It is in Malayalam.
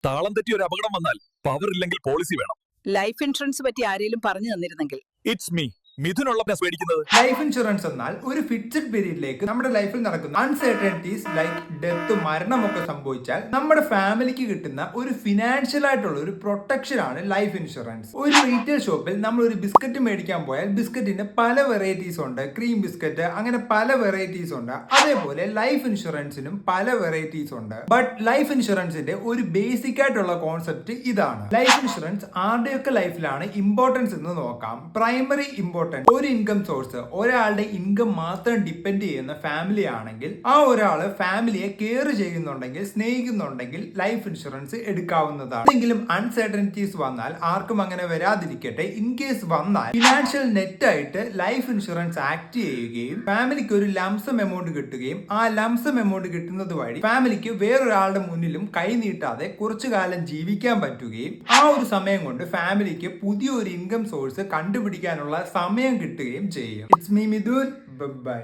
താളം തെറ്റി ഒരു അപകടം വന്നാൽ പവർ ഇല്ലെങ്കിൽ പോളിസി വേണം. ലൈഫ് ഇൻഷുറൻസ് പറ്റി ആരെങ്കിലും പറഞ്ഞു തന്നിരുന്നെങ്കിൽ. ഇറ്റ്സ് മീ മിഥുനുള്ള മേടിക്കുന്നത്. ലൈഫ് ഇൻഷുറൻസ് എന്നാൽ ഒരു ഫിക്സഡ് പീരീഡിലേക്ക് നമ്മുടെ ലൈഫിൽ നടക്കുന്ന അൺസർട്ടനിറ്റീസ് ലൈക്ക് ഡെത്ത്, മരണമൊക്കെ സംഭവിച്ചാൽ നമ്മുടെ ഫാമിലിക്ക് കിട്ടുന്ന ഒരു ഫിനാൻഷ്യൽ ആയിട്ടുള്ള ഒരു പ്രൊട്ടക്ഷൻ ആണ് ലൈഫ് ഇൻഷുറൻസ്. ഒരു റീറ്റെയിൽ ഷോപ്പിൽ നമ്മൾ ഒരു ബിസ്ക്കറ്റ് മേടിക്കാൻ പോയാൽ ബിസ്ക്കറ്റിന് പല വെറൈറ്റീസ് ഉണ്ട്, ക്രീം ബിസ്ക്കറ്റ്, അങ്ങനെ പല വെറൈറ്റീസ് ഉണ്ട്. അതേപോലെ ലൈഫ് ഇൻഷുറൻസിനും പല വെറൈറ്റീസ് ഉണ്ട്. ബട്ട് ലൈഫ് ഇൻഷുറൻസിന്റെ ഒരു ബേസിക് ആയിട്ടുള്ള കോൺസെപ്റ്റ് ഇതാണ്. ലൈഫ് ഇൻഷുറൻസ് ആരുടെയൊക്കെ ലൈഫിലാണ് ഇമ്പോർട്ടൻസ് എന്ന് നോക്കാം. പ്രൈമറി ഇമ്പോർട്ടൻസ്, ഒരു ഇൻകം സോഴ്സ്, ഒരാളുടെ ഇൻകം മാത്രം ഡിപ്പെൻഡ് ചെയ്യുന്ന ഫാമിലി ആണെങ്കിൽ ആ ഒരാള് ഫാമിലിയെ കെയർ ചെയ്യുന്നുണ്ടെങ്കിൽ, സ്നേഹിക്കുന്നുണ്ടെങ്കിൽ ലൈഫ് ഇൻഷുറൻസ് എടുക്കാവുന്നതാണ്. എന്തെങ്കിലും അൺസർട്ടനിറ്റീസ് വന്നാൽ, ആർക്കും അങ്ങനെ വരാതിരിക്കട്ടെ, ഇൻ കേസ് വന്നാൽ ഫിനാൻഷ്യൽ നെറ്റ് ആയിട്ട് ലൈഫ് ഇൻഷുറൻസ് ആക്ട് ചെയ്യുകയും ഫാമിലിക്ക് ഒരു ലംസം എമൗണ്ട് കിട്ടുകയും ആ ലംസം എമൗണ്ട് കിട്ടുന്നത് വഴി ഫാമിലിക്ക് വേറൊരാളുടെ മുന്നിലും കൈ നീട്ടാതെ കുറച്ചു കാലം ജീവിക്കാൻ പറ്റുകയും ആ ഒരു സമയം കൊണ്ട് ഫാമിലിക്ക് പുതിയൊരു ഇൻകം സോഴ്സ് കണ്ടുപിടിക്കാനുള്ള സമയം കിട്ടുകയും ചെയ്യും. It's me Mithun. ബൈ.